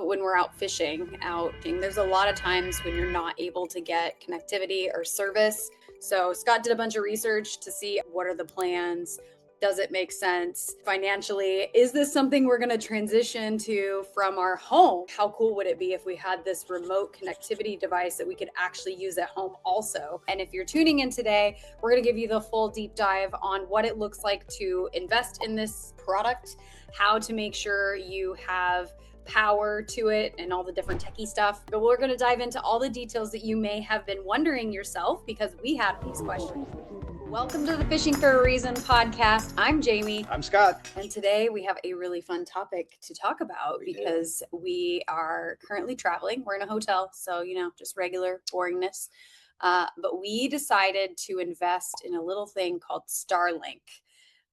when we're out fishing, there's a lot of times when you're not able to get connectivity or service. So Scott did a bunch of research to see what are the plans. Does it make sense financially? Is this something we're going to transition to from our home? How cool would it be if we had this remote connectivity device that we could actually use at home also? And if you're tuning in today, we're going to give you the full deep dive on what it looks like to invest in this product, how to make sure you have power to it and all the different techie stuff. But we're going to dive into all the details that you may have been wondering yourself because we have these questions. Welcome to the Fishing for a Reason podcast. I'm Jamie. I'm Scott. And today we have a really fun topic to talk about because we are currently traveling. We're in a hotel, so, just regular boringness. But we decided to invest in a little thing called Starlink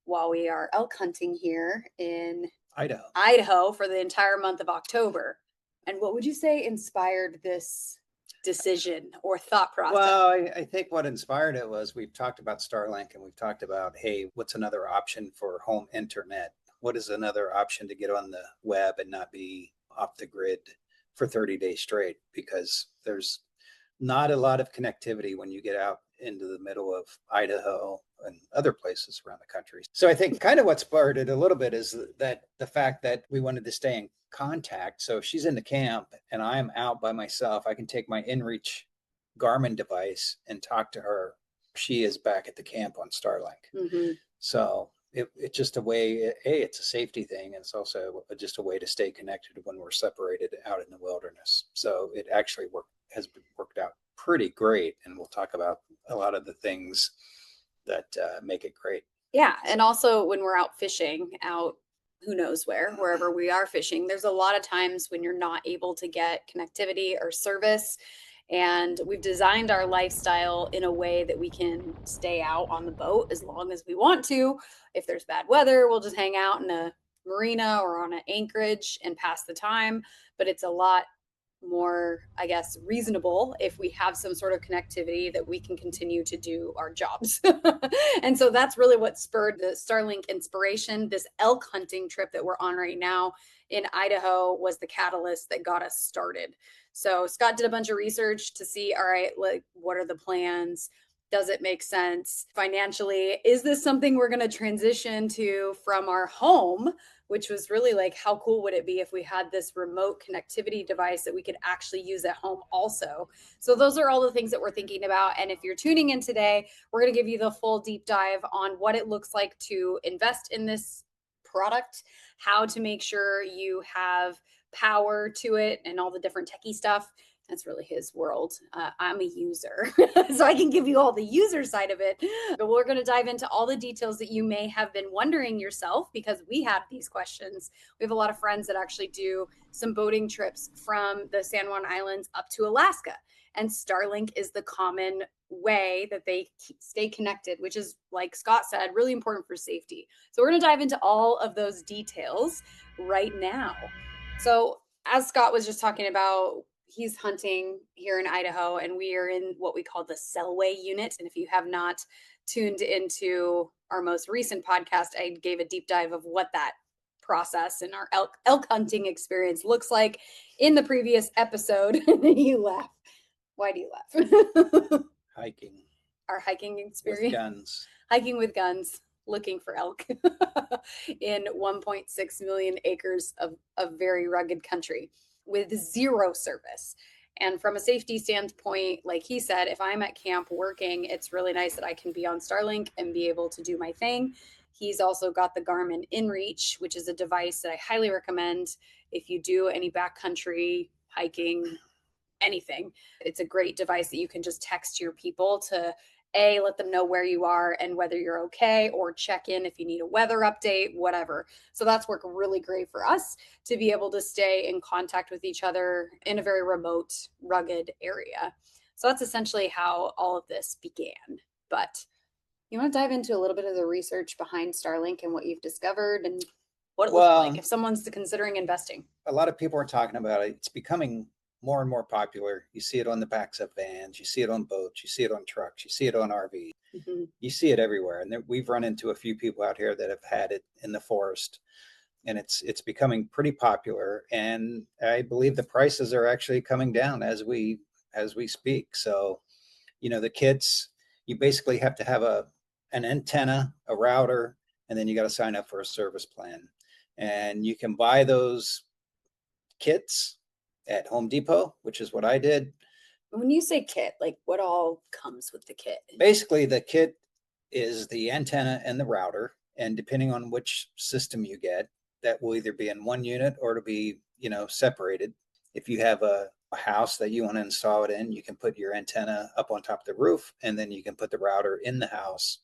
while we are elk hunting here in Idaho for the entire month of October. And what would you say inspired this decision or thought process? Well, I think what inspired it was we've talked about Starlink and we've talked about, hey, what's another option for home internet? What is another option to get on the web and not be off the grid for 30 days straight? Because there's not a lot of connectivity when you get out into the middle of Idaho and other places around the country. So I think kind of what spurred it a little bit is that the fact that we wanted to stay in contact. So if she's in the camp and I'm out by myself, I can take my inReach Garmin device and talk to her. She is back at the camp on Starlink. Mm-hmm. So it's just a way, it's a safety thing. And it's also just a way to stay connected when we're separated out in the wilderness. So it actually has worked out pretty great. And we'll talk about a lot of the things that make it great. Yeah. And also when we're out fishing, who knows wherever we are fishing, there's a lot of times when you're not able to get connectivity or service. And we've designed our lifestyle in a way that we can stay out on the boat as long as we want to. If there's bad weather, we'll just hang out in a marina or on an anchorage and pass the time. But it's a lot more, I guess, reasonable if we have some sort of connectivity that we can continue to do our jobs. And so that's really what spurred the Starlink inspiration. This elk hunting trip that we're on right now in Idaho was the catalyst that got us started. So Scott did a bunch of research to see, all right, like, what are the plans? Does it make sense financially? Is this something we're going to transition to from our home? Which was really like, how cool would it be if we had this remote connectivity device that we could actually use at home also? So those are all the things that we're thinking about. And if you're tuning in today, we're going to give you the full deep dive on what it looks like to invest in this product, how to make sure you have power to it and all the different techie stuff. That's really his world. I'm a user, so I can give you all the user side of it. But we're going to dive into all the details that you may have been wondering yourself because we have these questions. We have a lot of friends that actually do some boating trips from the San Juan Islands up to Alaska. And Starlink is the common way that they stay connected, which is, like Scott said, really important for safety. So we're going to dive into all of those details right now. So as Scott was just talking about, he's hunting here in Idaho, and we are in what we call the Selway unit. And if you have not tuned into our most recent podcast, I gave a deep dive of what that process and our elk hunting experience looks like in the previous episode. You laugh. Why do you laugh? Hiking. Our hiking experience. With guns. Hiking with guns, looking for elk in 1.6 million acres of very rugged country with zero service. And from a safety standpoint, like he said, if I'm at camp working, it's really nice that I can be on Starlink and be able to do my thing. He's also got the Garmin inReach, which is a device that I highly recommend if you do any backcountry hiking, anything. It's a great device that you can just text your people to let them know where you are and whether you're okay, or check in if you need a weather update, whatever. So that's worked really great for us to be able to stay in contact with each other in a very remote, rugged area. So that's essentially how all of this began. But you want to dive into a little bit of the research behind Starlink and what you've discovered and what it looks like if someone's considering investing? A lot of people are talking about it. It's becoming more and more popular. You see it on the backs of vans, you see it on boats, you see it on trucks, you see it on RVs. Mm-hmm. You see it everywhere. And we've run into a few people out here that have had it in the forest, and it's becoming pretty popular. And I believe the prices are actually coming down as we speak. So, the kits, you basically have to have an antenna, a router, and then you got to sign up for a service plan. And you can buy those kits at Home Depot, which is what I did. When you say kit, like what all comes with the kit? Basically, the kit is the antenna and the router, and depending on which system you get, that will either be in one unit or to be, separated. If you have a house that you want to install it in, you can put your antenna up on top of the roof, and then you can put the router in the house.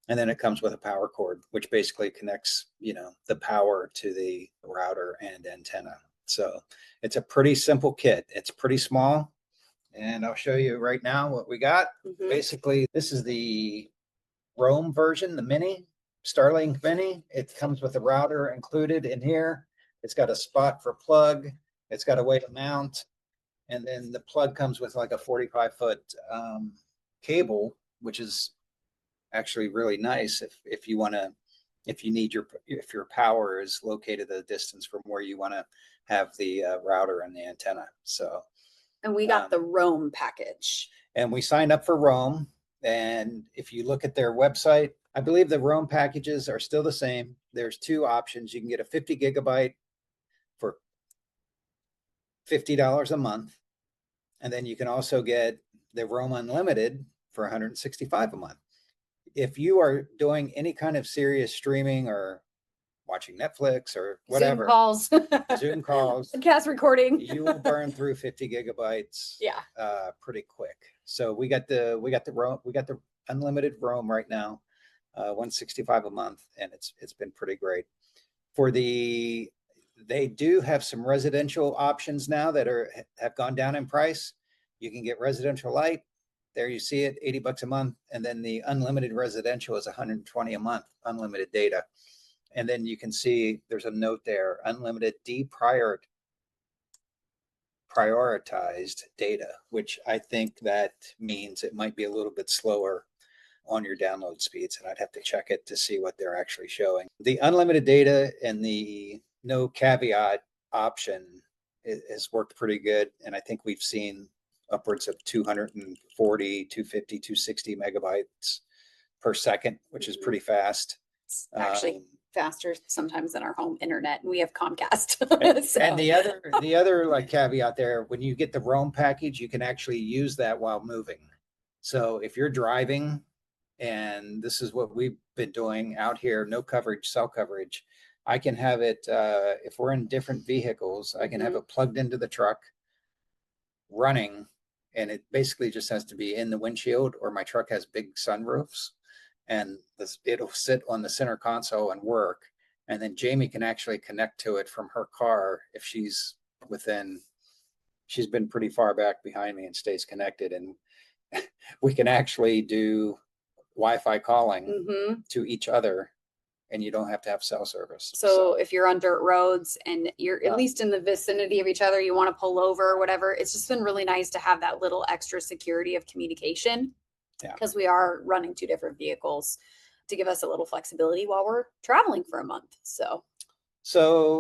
And then it comes with a power cord, which basically connects, the power to the router and antenna. So it's a pretty simple kit. It's pretty small. And I'll show you right now what we got. Mhm. Basically, this is the Roam version, the mini, Starlink mini. It comes with a router included in here. It's got a spot for plug. It's got a way to mount. And then the plug comes with like a 45-foot cable, which is actually really nice if you want to, if your power is located at a distance from where you want to have the router and the antenna. So, And we got the Roam package. and we signed up for Roam. And if you look at their website, I believe the Roam packages are still the same. There's two options. You can get a 50 gigabyte for $50 a month. And then you can also get the Roam Unlimited for $165 a month. If you are doing any kind of serious streaming or watching Netflix or whatever, Zoom calls, podcast recording, you will burn through 50 gigabytes. Yeah. Pretty quick. So we got the unlimited Roam right now, $165 a month, and it's been pretty great. They do have some residential options now that have gone down in price. You can get residential light. There you see it, $80 a month. And then the unlimited residential is $120 a month, unlimited data. And then you can see there's a note there, unlimited prioritized data, which I think that means it might be a little bit slower on your download speeds. And I'd have to check it to see what they're actually showing. The unlimited data and the no caveat option has worked pretty good. And I think we've seen upwards of 240, 250, 260 megabytes per second, which is pretty fast. It's actually faster sometimes than our home internet, and we have Comcast. So. And the other like caveat there, when you get the Roam package, you can actually use that while moving. So if you're driving, and this is what we've been doing out here, no coverage, cell coverage, I can have it, if we're in different vehicles, I can have it plugged into the truck running, and it basically just has to be in the windshield, or my truck has big sunroofs, and it'll sit on the center console and work. And then Jamie can actually connect to it from her car if she's been pretty far back behind me and stays connected. And we can actually do Wi-Fi calling to each other, and you don't have to have cell service. So if you're on dirt roads and you're at least in the vicinity of each other, you want to pull over or whatever, it's just been really nice to have that little extra security of communication. Yeah. Because we are running two different vehicles to give us a little flexibility while we're traveling for a month. So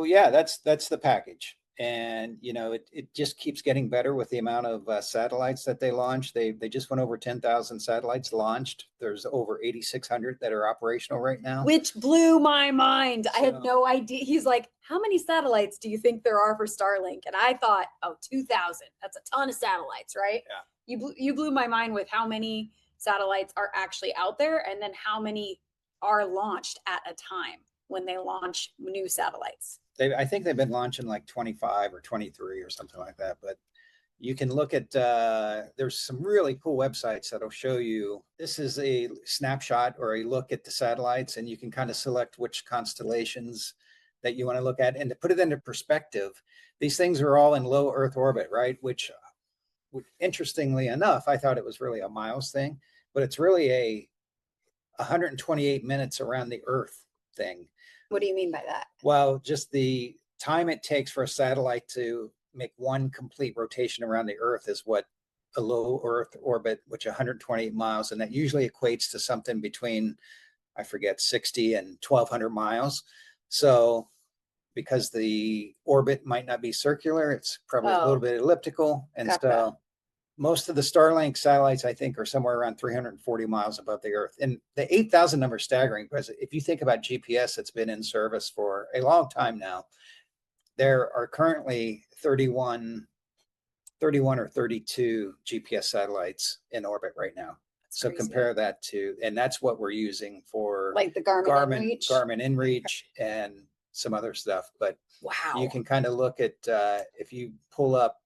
yeah, that's the package. And, it just keeps getting better with the amount of satellites that they launch. They just went over 10,000 satellites launched. There's over 8,600 that are operational right now. Which blew my mind. I had no idea. He's like, how many satellites do you think there are for Starlink? And I thought, 2,000. That's a ton of satellites, right? Yeah. You blew my mind with how many satellites are actually out there, and then how many are launched at a time when they launch new satellites. I think they've been launching like 25 or 23 or something like that. But you can look at, there's some really cool websites that'll show you, this is a snapshot or a look at the satellites, and you can kind of select which constellations that you want to look at. And to put it into perspective, these things are all in low Earth orbit, right? Which interestingly enough, I thought it was really a miles thing, but it's really a 128 minutes around the Earth thing. What do you mean by that? Well, just the time it takes for a satellite to make one complete rotation around the Earth is what a low Earth orbit, which 128 miles, and that usually equates to something between, I forget, 60 and 1,200 miles. So because the orbit might not be circular, it's probably a little bit elliptical. And Gotcha. so most of the Starlink satellites, I think, are somewhere around 340 miles above the Earth. And the 8,000 number is staggering because if you think about GPS, it's been in service for a long time now. There are currently 31 or 32 GPS satellites in orbit right now. That's so crazy. compare that to, and that's what we're using for Like the Garmin InReach. Garmin InReach and some other stuff. But Wow. you can kind of look at, if you pull up.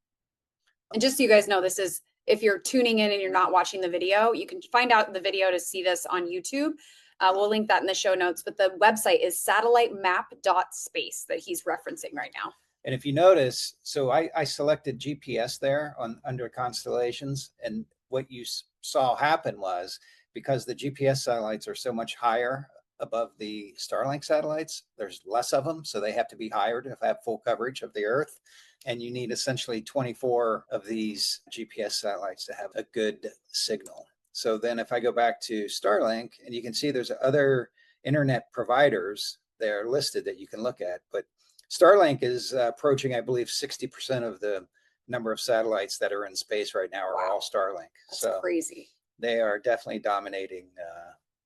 And just so you guys know, this is, if you're tuning in and you're not watching the video, you can find out the video to see this on YouTube. We'll link that in the show notes, but the website is satellite-map.space that he's referencing right now. And if you notice, so I selected GPS there on under constellations, and what you saw happen was, because the GPS satellites are so much higher above the Starlink satellites, there's less of them, so they have to be higher to have full coverage of the Earth. And you need essentially 24 of these GPS satellites to have a good signal. So then if I go back to Starlink, and you can see there's other internet providers there listed that you can look at, but Starlink is approaching, I believe, 60% of the number of satellites that are in space right now are all Starlink. That's so crazy. They are definitely dominating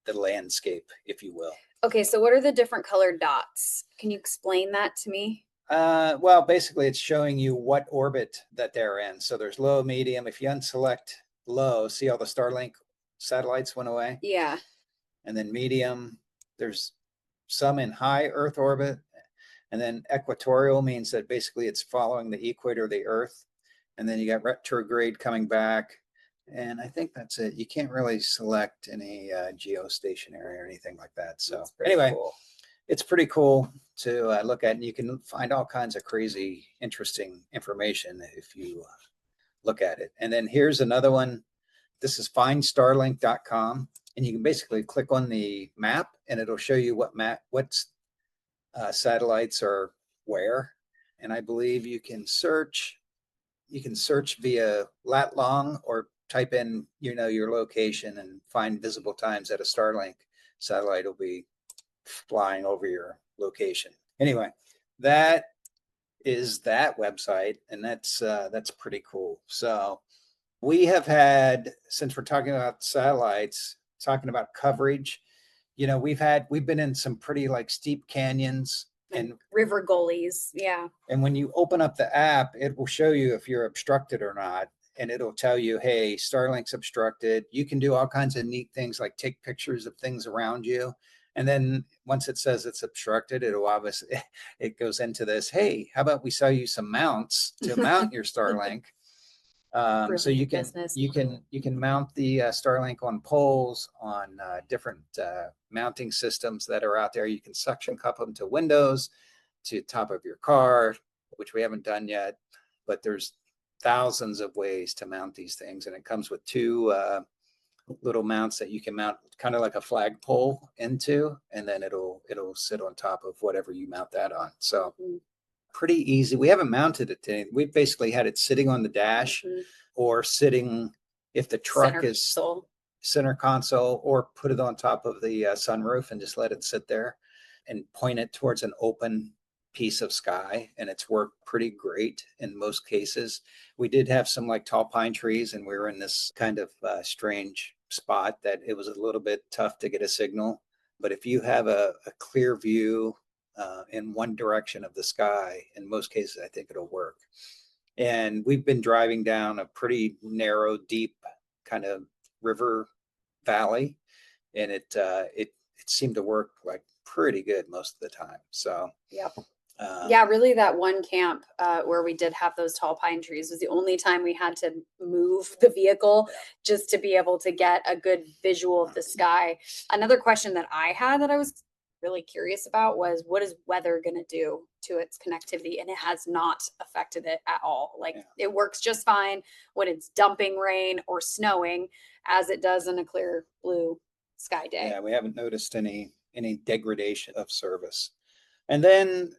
the landscape, if you will. Okay, so what are the different colored dots? Can you explain that to me? Well, basically, it's showing you what orbit that they're in. So there's low, medium. If you unselect low, see all the Starlink satellites went away? Yeah. And then medium, there's some in high Earth orbit. And then equatorial means that basically it's following the equator of the Earth. And then you got retrograde coming back. And I think that's it. You can't really select any geostationary or anything like that. So anyway, cool. It's pretty cool to look at, and you can find all kinds of crazy, interesting information if you look at it. And then here's another one. This is findstarlink.com, and you can basically click on the map, and it'll show you what satellites are where. And I believe you can search via lat long, or type in your location and find visible times that a Starlink satellite will be flying over your location. Anyway, that is that website, and that's pretty cool. So we have had, since we're talking about satellites, talking about coverage, we've been in some pretty steep canyons and river gullies. Yeah. And when you open up the app, it will show you if you're obstructed or not. And it'll tell you, hey, Starlink's obstructed. You can do all kinds of neat things like take pictures of things around you. And then once it says it's obstructed, it goes into this, hey, how about we sell you some mounts to mount your Starlink? So you can mount the Starlink on poles, on different mounting systems that are out there. You can suction cup them to windows, to the top of your car, which we haven't done yet, but there's thousands of ways to mount these things. And it comes with two little mounts that you can mount kind of like a flagpole into, and then it'll sit on top of whatever you mount that on. So pretty easy. We haven't mounted it to anything. We've basically had it sitting on the dash, or sitting, if the truck is center console, or put it on top of the sunroof and just let it sit there and point it towards an open piece of sky. And it's worked pretty great in most cases. We did have some tall pine trees, and we were in this kind of strange spot that it was a little bit tough to get a signal. But if you have a clear view in one direction of the sky, in most cases, I think it'll work. And we've been driving down a pretty narrow, deep kind of river valley, and it seemed to work pretty good most of the time. So yep. Yeah, really, that one camp where we did have those tall pine trees was the only time we had to move the vehicle just to be able to get a good visual of the sky. Another question that I had that I was really curious about was, what is weather going to do to its connectivity? And it has not affected it at all. It works just fine when it's dumping rain or snowing, as it does in a clear blue sky day. Yeah, we haven't noticed any degradation of service. And then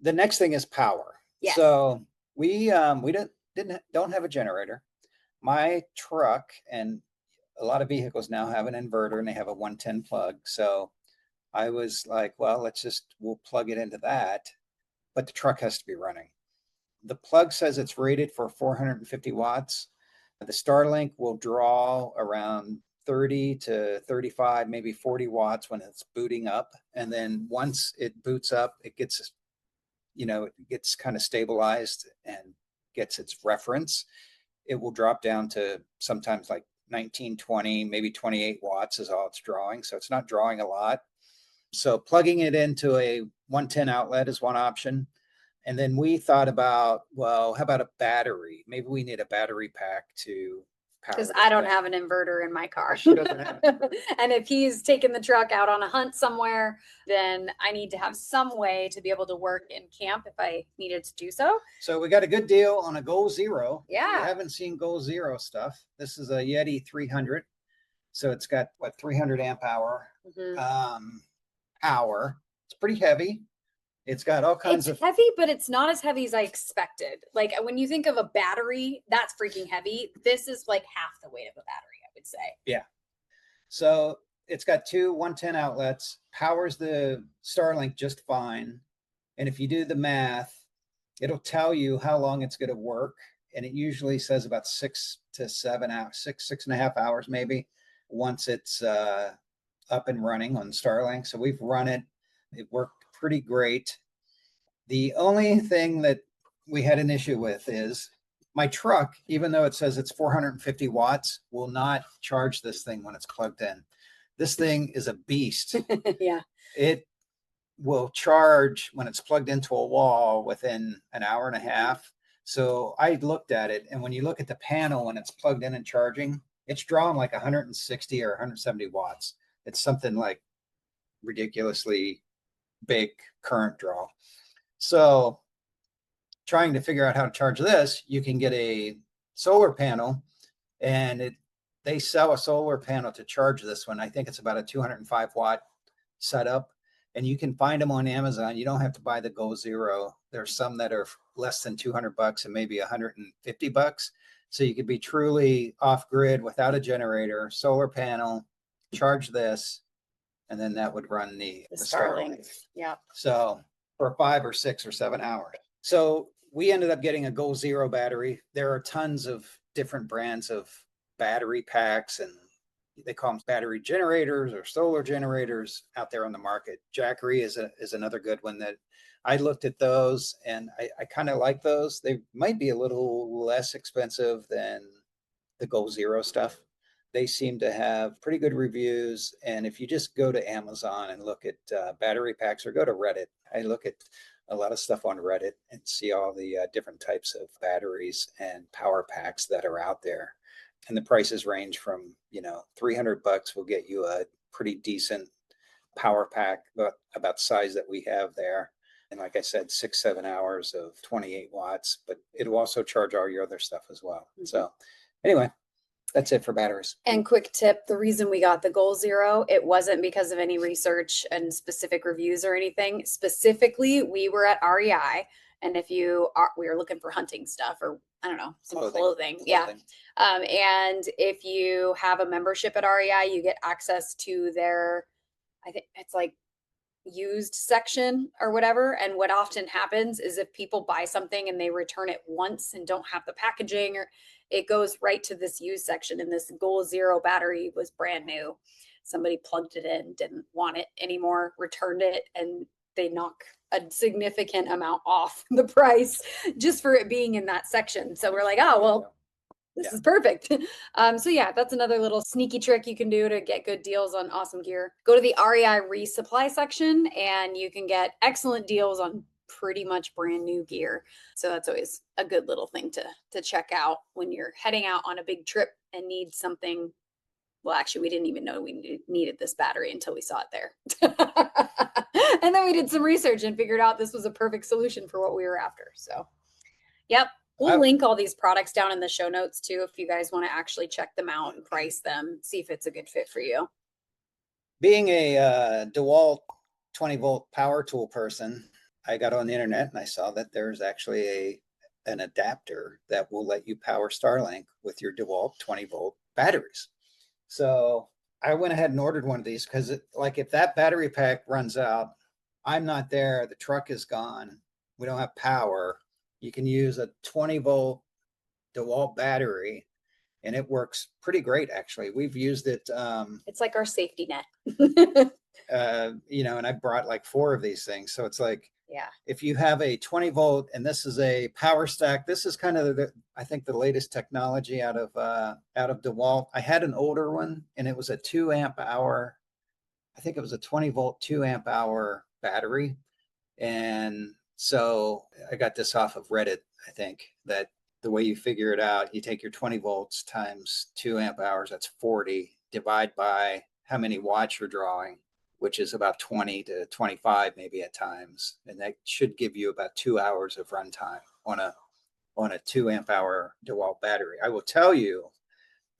the next thing is power. Yes. So we don't have a generator. My truck, and a lot of vehicles now have an inverter, and they have a 110 plug. So I was like, well, we'll plug it into that. but the truck has to be running. The plug says it's rated for 450 watts. The Starlink will draw around 30 to 35, maybe 40 watts when it's booting up. And then once it boots up, it gets, it gets kind of stabilized and gets its reference. It will drop down to sometimes like 19, 20, maybe 28 watts is all it's drawing. So it's not drawing a lot. So plugging it into a 110 outlet is one option. And then we thought about, well, how about a battery? Maybe we need a battery pack to power. Because I don't have an inverter in my car. She doesn't have And if he's taking the truck out on a hunt somewhere, then I need to have some way to be able to work in camp if I needed to do so. So we got a good deal on a Goal Zero. Yeah. If you haven't seen Goal Zero stuff, this is a Yeti 300. So it's got 300 amp hour power. It's pretty heavy. It's got all kinds of heavy, but it's not as heavy as I expected. Like when you think of a battery, that's freaking heavy. This is like half the weight of a battery, I would say. Yeah. So it's got two 110 outlets, powers the Starlink just fine. And if you do the math, it'll tell you how long it's going to work. And it usually says about 6 to 7 hours, 6.5 hours, maybe, once it's up and running on Starlink. So we've run it. It worked pretty great. The only thing that we had an issue with is my truck, even though it says it's 450 watts, will not charge this thing when it's plugged in. This thing is a beast. Yeah. It will charge when it's plugged into a wall within an hour and a half. So I looked at it, and when you look at the panel when it's plugged in and charging, it's drawing like 160 or 170 watts. It's something like ridiculously big current draw. So trying to figure out how to charge this, you can get a solar panel, and they sell a solar panel to charge this one. I think it's about a 205 watt setup, and you can find them on Amazon. You don't have to buy the Go Zero. There's some that are less than $200 and maybe $150. So you could be truly off grid without a generator, solar panel, charge this, and then that would run the Starlink. Yeah. So for 5 or 6 or 7 hours. So we ended up getting a Goal Zero battery. There are tons of different brands of battery packs, and they call them battery generators or solar generators out there on the market. Jackery is another good one that I looked at those, and I kind of like those. They might be a little less expensive than the Goal Zero stuff. They seem to have pretty good reviews. And if you just go to Amazon and look at battery packs, or go to Reddit, I look at a lot of stuff on Reddit and see all the different types of batteries and power packs that are out there. And the prices range from, $300 will get you a pretty decent power pack, about the size that we have there. And like I said, 6-7 hours of 28 watts, but it'll also charge all your other stuff as well. Mm-hmm. So anyway, that's it for batteries. And quick tip, the reason we got the Goal Zero, it wasn't because of any research and specific reviews or anything. Specifically, we were at REI, and we were looking for hunting stuff, or I don't know, some clothing. Yeah. And if you have a membership at REI, you get access to their, I think it's like used section or whatever. And what often happens is if people buy something and they return it once and don't have the packaging, or it goes right to this used section. And this Goal Zero battery was brand new. Somebody plugged it in, didn't want it anymore, returned it, and they knock a significant amount off the price just for it being in that section. So we're like, oh, well, this is perfect. So yeah, that's another little sneaky trick you can do to get good deals on awesome gear. Go to the REI resupply section and you can get excellent deals on pretty much brand new gear. So that's always a good little thing to check out when you're heading out on a big trip and need something. Well, actually, we didn't even know we needed this battery until we saw it there. And then we did some research and figured out this was a perfect solution for what we were after. So, yep. We'll link all these products down in the show notes too, if you guys want to actually check them out and price them, see if it's a good fit for you. Being a DeWalt 20-volt power tool person, I got on the internet and I saw that there's actually an adapter that will let you power Starlink with your DeWalt 20-volt batteries. So I went ahead and ordered one of these because if that battery pack runs out, I'm not there, the truck is gone. we don't have power, you can use a 20-volt DeWalt battery, and it works pretty great, actually. We've used it, It's like our safety net. and I brought like 4 of these things. So it's like, Yeah. if you have a 20-volt and this is a power stack, this is kind of I think the latest technology out of DeWalt. I had an older one, and it was a 2 amp hour. I think it was a 20-volt 2 amp hour battery. And so I got this off of Reddit. I think that the way you figure it out, you take your 20 volts times 2 amp hours, that's 40, divide by how many watts you're drawing, which is about 20 to 25 maybe at times. And that should give you about 2 hours of runtime on a 2 amp hour DeWalt battery. I will tell you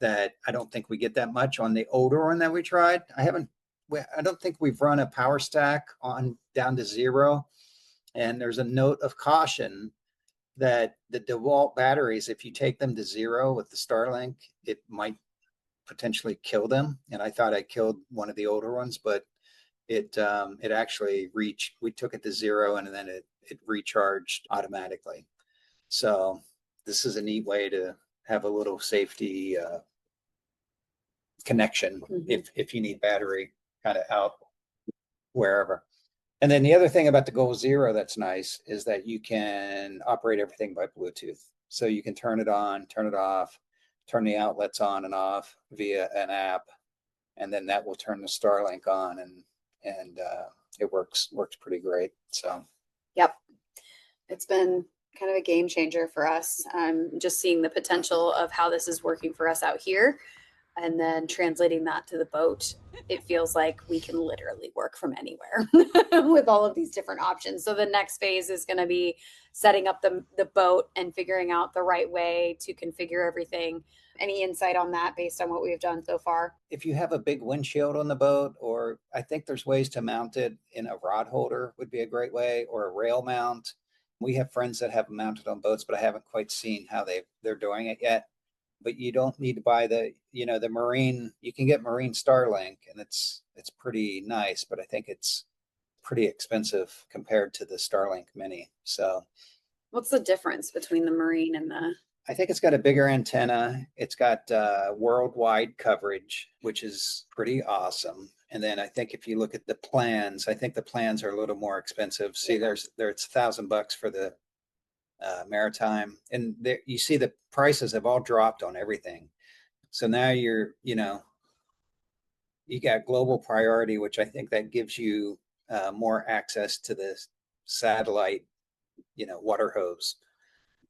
that I don't think we get that much on the older one that we tried. I don't think we've run a power stack on down to 0. And there's a note of caution that the DeWalt batteries, if you take them to 0 with the Starlink, it might potentially kill them. And I thought I killed one of the older ones, but it actually reached. We took it to 0, and then it recharged automatically. So this is a neat way to have a little safety connection if you need battery kind of out wherever. And then the other thing about the Goal Zero that's nice is that you can operate everything by Bluetooth. So you can turn it on, turn it off, turn the outlets on and off via an app, and then that will turn the Starlink on, and it works pretty great. So, Yep. It's been kind of a game changer for us. Just seeing the potential of how this is working for us out here, and then translating that to the boat. It feels like we can literally work from anywhere with all of these different options. So the next phase is going to be setting up the boat and figuring out the right way to configure everything. Any insight on that based on what we've done so far? if you have a big windshield on the boat, or I think there's ways to mount it in a rod holder would be a great way, or a rail mount. We have friends that have them mounted on boats, but I haven't quite seen how they're doing it yet. But you don't need to buy the marine. You can get marine Starlink, and it's pretty nice, but I think it's pretty expensive compared to the Starlink Mini. So What's the difference between the marine and the? I think it's got a bigger antenna. It's got worldwide coverage, which is pretty awesome. And then I think if you look at the plans, I think the plans are a little more expensive. See, there's it's $1,000 for the maritime, and there you see the prices have all dropped on everything. So now you got global priority, which I think that gives you more access to the satellite, water hose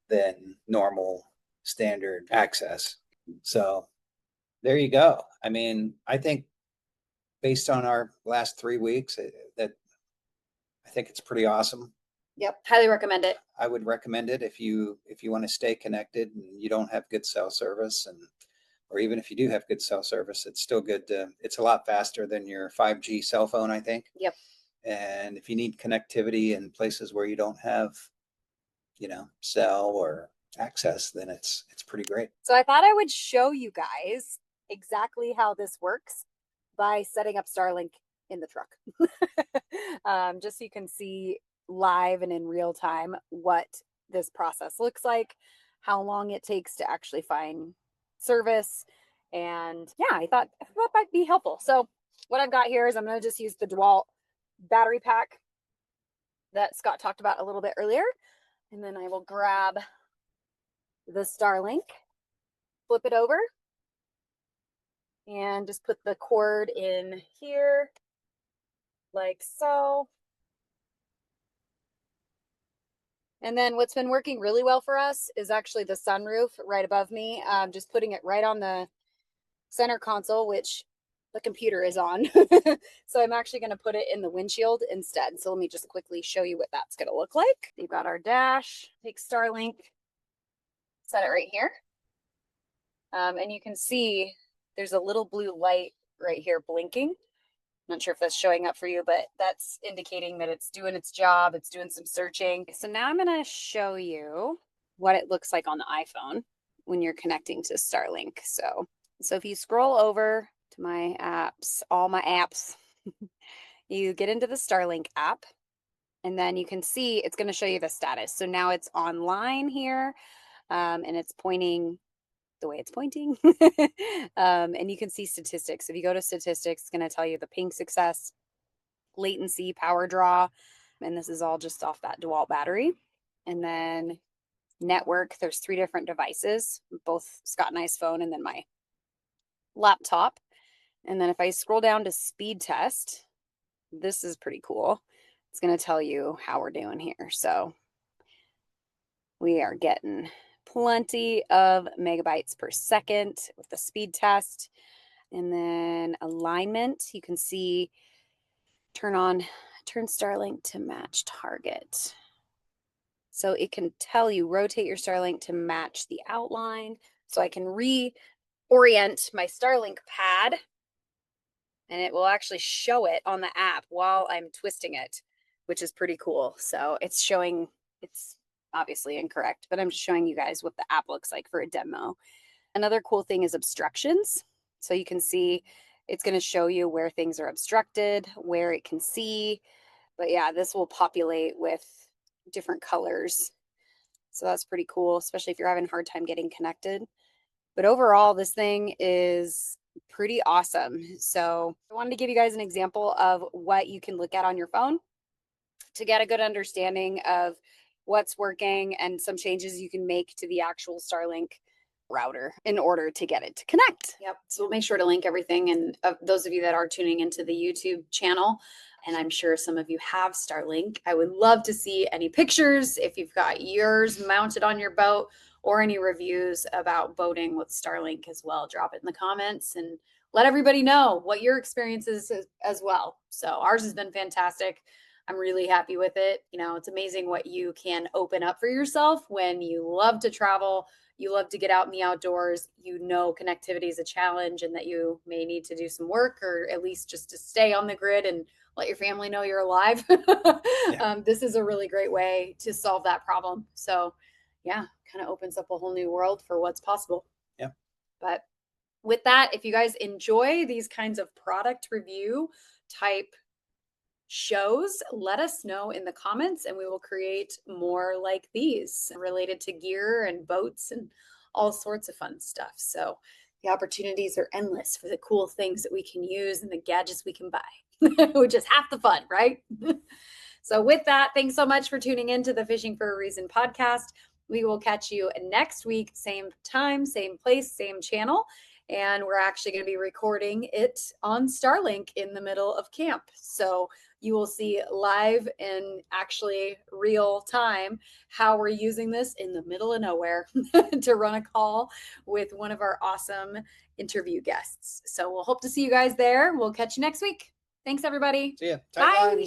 than normal standard access. So there you go. I mean, I think based on our last 3 weeks, that I think it's pretty awesome. Yep, highly recommend it. I would recommend it if you want to stay connected and you don't have good cell service, or even if you do have good cell service, it's still good it's a lot faster than your 5G cell phone, I think. Yep. And if you need connectivity in places where you don't have, cell or access, then it's pretty great. So I thought I would show you guys exactly how this works by setting up Starlink in the truck. Just so you can see live and in real time what this process looks like, how long it takes to actually find service. And yeah, I thought that might be helpful. So what I've got here is I'm going to just use the DeWalt battery pack that Scott talked about a little bit earlier. And then I will grab the Starlink, flip it over, and just put the cord in here like so. And then what's been working really well for us is actually the sunroof right above me. Just putting it right on the center console, which the computer is on. So I'm actually going to put it in the windshield instead. So let me just quickly show you what that's going to look like. We've got our dash, take Starlink, set it right here. And you can see there's a little blue light right here blinking. Not sure if that's showing up for you, but that's indicating that it's doing its job. It's doing some searching. So now I'm going to show you what it looks like on the iPhone when you're connecting to Starlink. So if you scroll over to my apps, all my apps, you get into the Starlink app. And then you can see it's going to show you the status. So now it's online here, and it's pointing the way it's pointing. And you can see statistics. If you go to statistics, it's going to tell you the ping success, latency, power draw. And this is all just off that DeWalt battery. And then network, there's 3 different devices, both Scott and I's phone and then my laptop. And then if I scroll down to speed test, this is pretty cool. It's going to tell you how we're doing here. So we are getting plenty of megabytes per second with the speed test. And then alignment, you can see turn Starlink to match target. So it can tell you rotate your Starlink to match the outline. So I can reorient my Starlink pad, and it will actually show it on the app while I'm twisting it, which is pretty cool. So it's showing, it's obviously incorrect, but I'm just showing you guys what the app looks like for a demo. Another cool thing is obstructions. So you can see it's going to show you where things are obstructed, where it can see. But yeah, this will populate with different colors. So that's pretty cool, especially if you're having a hard time getting connected. But overall, this thing is pretty awesome. So I wanted to give you guys an example of what you can look at on your phone to get a good understanding of what's working and some changes you can make to the actual Starlink router in order to get it to connect. Yep. So we'll make sure to link everything. And those of you that are tuning into the YouTube channel, and I'm sure some of you have Starlink, I would love to see any pictures if you've got yours mounted on your boat, or any reviews about boating with Starlink as well. Drop it in the comments and let everybody know what your experience is as well. So ours has been fantastic. I'm really happy with it. You know, it's amazing what you can open up for yourself when you love to travel, you love to get out in the outdoors, you know connectivity is a challenge and that you may need to do some work, or at least just to stay on the grid and let your family know you're alive. This is a really great way to solve that problem. So yeah, kind of opens up a whole new world for what's possible. Yeah. But with that, if you guys enjoy these kinds of product review type shows, let us know in the comments and we will create more like these related to gear and boats and all sorts of fun stuff. So the opportunities are endless for the cool things that we can use and the gadgets we can buy, which is half the fun, right? So with that, thanks so much for tuning in to the Fishing for a Reason podcast. We will catch you next week, same time, same place, same channel. And we're actually going to be recording it on Starlink in the middle of camp. So you will see live and actually real time how we're using this in the middle of nowhere to run a call with one of our awesome interview guests. So we'll hope to see you guys there. We'll catch you next week. Thanks, everybody. See ya. Bye. Tight lines.